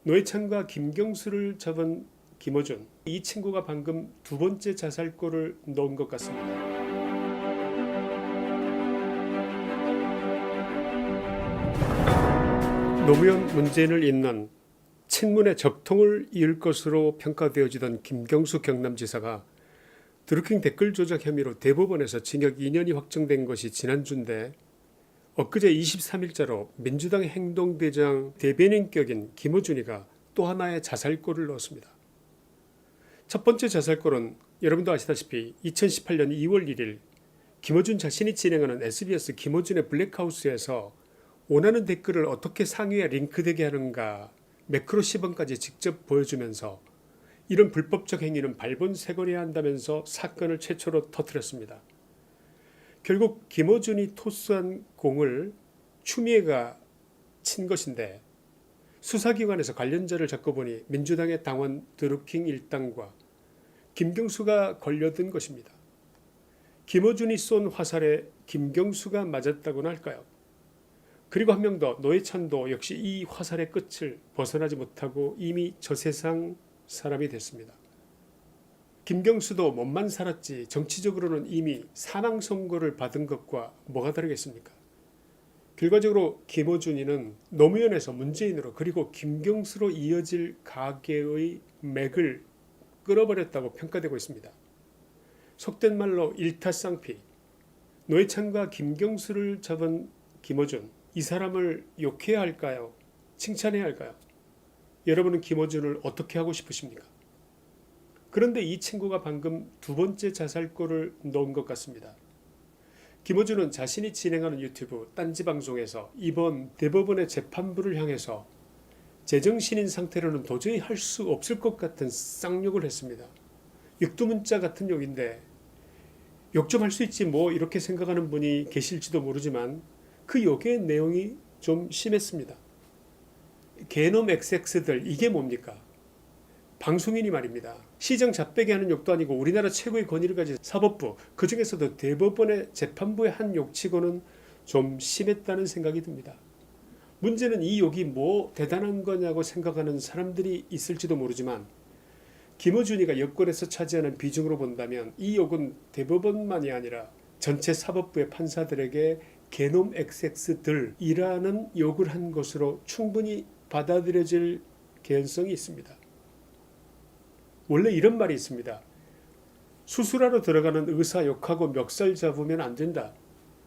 노회찬과 김경수를 잡은 김어준, 이 친구가 방금 두 번째 자살골을 넣은 것 같습니다. 노무현 문재인을 잇는 친문의 적통을 이을 것으로 평가되어지던 김경수 경남지사가 드루킹 댓글 조작 혐의로 대법원에서 징역 2년이 확정된 것이 지난주인데, 엊그제 23일자로 민주당 행동대장 대변인격인 김어준이가 또 하나의 자살골을 넣었습니다. 첫 번째 자살골은 여러분도 아시다시피 2018년 2월 1일 김어준 자신이 진행하는 SBS 김어준의 블랙하우스에서 원하는 댓글을 어떻게 상위에 링크되게 하는가 매크로 시범까지 직접 보여주면서 이런 불법적 행위는 발본색원해야 한다면서 사건을 최초로 터뜨렸습니다. 결국 김어준이 토스한 공을 추미애가 친 것인데, 수사기관에서 관련자를 잡고 보니 민주당의 당원 드루킹 일당과 김경수가 걸려든 것입니다. 김어준이 쏜 화살에 김경수가 맞았다고나 할까요? 그리고 한 명 더, 노회찬도 역시 이 화살의 끝을 벗어나지 못하고 이미 저 세상 사람이 됐습니다. 김경수도 몸만 살았지 정치적으로는 이미 사망 선고를 받은 것과 뭐가 다르겠습니까? 결과적으로 김어준이는 노무현에서 문재인으로 그리고 김경수로 이어질 가계의 맥을 끌어버렸다고 평가되고 있습니다. 속된 말로 일타쌍피, 노회찬과 김경수를 잡은 김어준, 이 사람을 욕해야 할까요? 칭찬해야 할까요? 여러분은 김어준을 어떻게 하고 싶으십니까? 그런데 이 친구가 방금 두 번째 자살골을 넣은 것 같습니다. 김어준은 자신이 진행하는 유튜브 딴지방송에서 이번 대법원의 재판부를 향해서 제정신인 상태로는 도저히 할 수 없을 것 같은 쌍욕을 했습니다. 육두문자 같은 욕인데, 욕 좀 할 수 있지 뭐 이렇게 생각하는 분이 계실지도 모르지만 그 욕의 내용이 좀 심했습니다. 개놈 XX들, 이게 뭡니까? 방송인이 말입니다. 시정 잡배게 하는 욕도 아니고 우리나라 최고의 권위를 가진 사법부, 그 중에서도 대법원의 재판부의 한 욕치고는 좀 심했다는 생각이 듭니다. 문제는 이 욕이 뭐 대단한 거냐고 생각하는 사람들이 있을지도 모르지만, 김어준이가 여권에서 차지하는 비중으로 본다면 이 욕은 대법원만이 아니라 전체 사법부의 판사들에게 개놈 XX들이라는 욕을 한 것으로 충분히 받아들여질 개연성이 있습니다. 원래 이런 말이 있습니다. 수술하러 들어가는 의사 욕하고 멱살 잡으면 안 된다.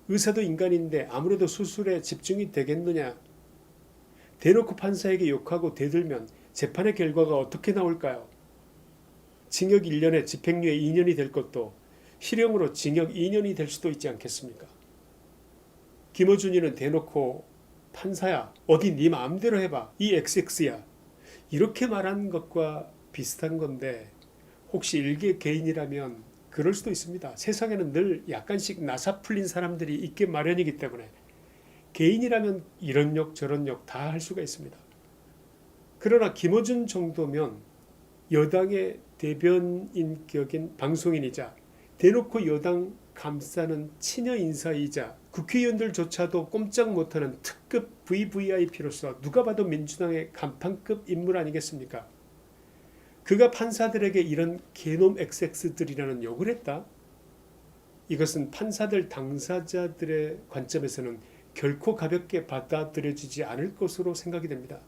의사도 인간인데 아무래도 수술에 집중이 되겠느냐. 대놓고 판사에게 욕하고 대들면 재판의 결과가 어떻게 나올까요? 징역 1년에 집행유예 2년이 될 것도 실형으로 징역 2년이 될 수도 있지 않겠습니까? 김어준이는 대놓고 판사야, 어디 네 마음대로 해봐, 이 XX야, 이렇게 말한 것과 비슷한 건데, 혹시 일개 개인이라면 그럴 수도 있습니다. 세상에는 늘 약간씩 나사 풀린 사람들이 있게 마련이기 때문에 개인이라면 이런 욕 저런 욕 다 할 수가 있습니다. 그러나 김어준 정도면 여당의 대변인격인 방송인이자 대놓고 여당 감싸는 친여 인사이자 국회의원들조차도 꼼짝 못하는 특급 VVIP로서 누가 봐도 민주당의 간판급 인물 아니겠습니까? 그가 판사들에게 이런 개놈 XX들이라는 욕을 했다? 이것은 판사들 당사자들의 관점에서는 결코 가볍게 받아들여지지 않을 것으로 생각이 됩니다.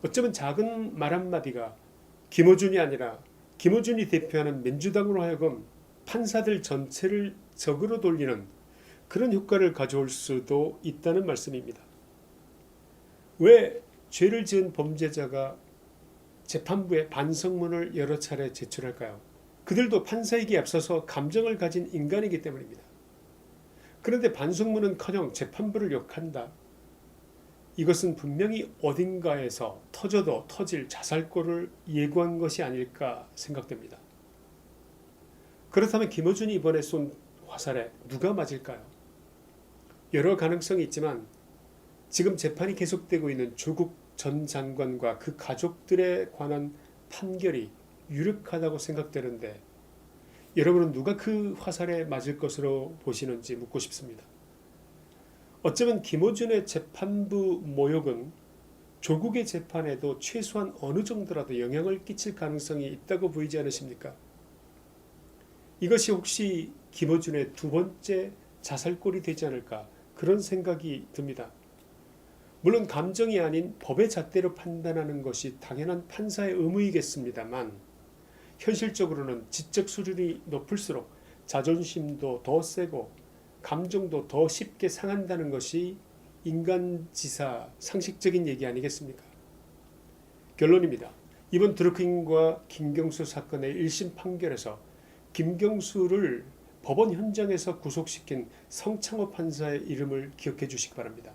어쩌면 작은 말 한마디가 김어준이 아니라 김어준이 대표하는 민주당으로 하여금 판사들 전체를 적으로 돌리는 그런 효과를 가져올 수도 있다는 말씀입니다. 왜 죄를 지은 범죄자가 재판부에 반성문을 여러 차례 제출할까요? 그들도 판사이기에 앞서서 감정을 가진 인간이기 때문입니다. 그런데 반성문은커녕 재판부를 욕한다. 이것은 분명히 어딘가에서 터져도 터질 자살골을 예고한 것이 아닐까 생각됩니다. 그렇다면 김어준이 이번에 쏜 화살에 누가 맞을까요? 여러 가능성이 있지만 지금 재판이 계속되고 있는 조국 전 장관과 그 가족들에 관한 판결이 유력하다고 생각되는데, 여러분은 누가 그 화살에 맞을 것으로 보시는지 묻고 싶습니다. 어쩌면 김어준의 재판부 모욕은 조국의 재판에도 최소한 어느 정도라도 영향을 끼칠 가능성이 있다고 보이지 않으십니까? 이것이 혹시 김어준의 두 번째 자살골이 되지 않을까 그런 생각이 듭니다. 물론 감정이 아닌 법의 잣대로 판단하는 것이 당연한 판사의 의무이겠습니다만 현실적으로는 지적 수준이 높을수록 자존심도 더 세고 감정도 더 쉽게 상한다는 것이 인간지사 상식적인 얘기 아니겠습니까? 결론입니다. 이번 드루킹과 김경수 사건의 1심 판결에서 김경수를 법원 현장에서 구속시킨 성창호 판사의 이름을 기억해 주시기 바랍니다.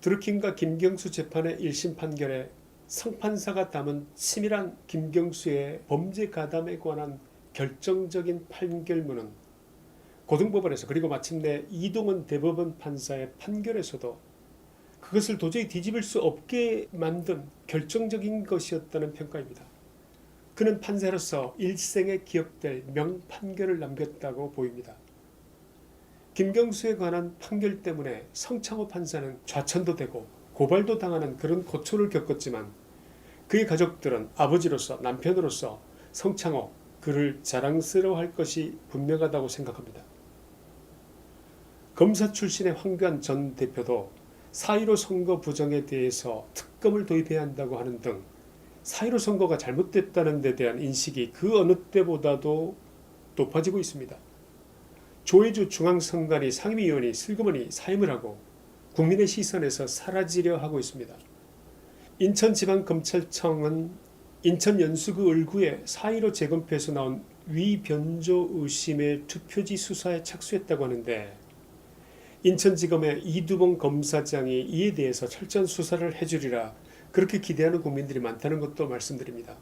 드루킹과 김경수 재판의 1심 판결에 성판사가 담은 치밀한 김경수의 범죄 가담에 관한 결정적인 판결문은 고등법원에서 그리고 마침내 이동원 대법원 판사의 판결에서도 그것을 도저히 뒤집을 수 없게 만든 결정적인 것이었다는 평가입니다. 그는 판사로서 일생에 기억될 명판결을 남겼다고 보입니다. 김경수에 관한 판결 때문에 성창호 판사는 좌천도 되고 고발도 당하는 그런 고초를 겪었지만 그의 가족들은 아버지로서 남편으로서 성창호 그를 자랑스러워할 것이 분명하다고 생각합니다. 검사 출신의 황교안 전 대표도 4.15 선거 부정에 대해서 특검을 도입해야 한다고 하는 등 4.15 선거가 잘못됐다는 데 대한 인식이 그 어느 때보다도 높아지고 있습니다. 조혜주 중앙선관위 상임위원이 슬그머니 사임을 하고 국민의 시선에서 사라지려 하고 있습니다. 인천지방검찰청은 인천 연수구 을구의 4.15 재검표에서 나온 위변조 의심의 투표지 수사에 착수했다고 하는데 인천지검의 이두봉 검사장이 이에 대해서 철저한 수사를 해주리라 그렇게 기대하는 국민들이 많다는 것도 말씀드립니다.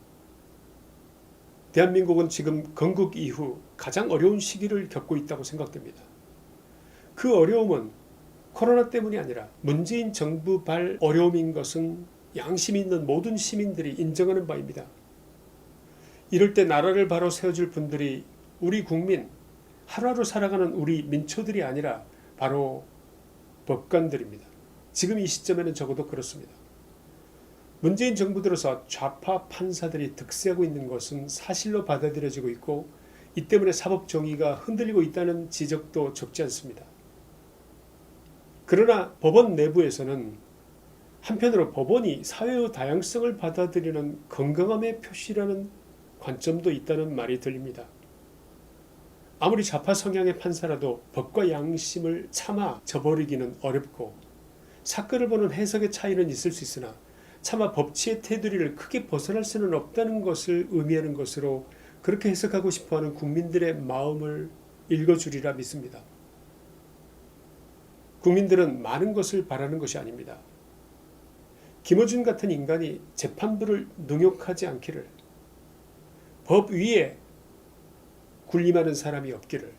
대한민국은 지금 건국 이후 가장 어려운 시기를 겪고 있다고 생각됩니다. 그 어려움은 코로나 때문이 아니라 문재인 정부 발 어려움인 것은 양심 있는 모든 시민들이 인정하는 바입니다. 이럴 때 나라를 바로 세워줄 분들이 우리 국민, 하루하루 살아가는 우리 민초들이 아니라 바로 법관들입니다. 지금 이 시점에는 적어도 그렇습니다. 문재인 정부 들어서 좌파 판사들이 득세하고 있는 것은 사실로 받아들여지고 있고 이 때문에 사법 정의가 흔들리고 있다는 지적도 적지 않습니다. 그러나 법원 내부에서는 한편으로 법원이 사회의 다양성을 받아들이는 건강함의 표시라는 관점도 있다는 말이 들립니다. 아무리 좌파 성향의 판사라도 법과 양심을 참아 저버리기는 어렵고 사건을 보는 해석의 차이는 있을 수 있으나 차마 법치의 테두리를 크게 벗어날 수는 없다는 것을 의미하는 것으로 그렇게 해석하고 싶어하는 국민들의 마음을 읽어주리라 믿습니다. 국민들은 많은 것을 바라는 것이 아닙니다. 김어준 같은 인간이 재판부를 능욕하지 않기를, 법 위에 군림하는 사람이 없기를,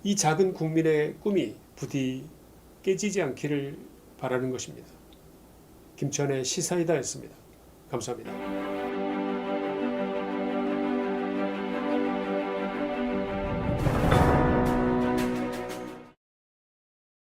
이 작은 국민의 꿈이 부디 깨지지 않기를 바라는 것입니다. 김천의 시사이다였습니다. 감사합니다.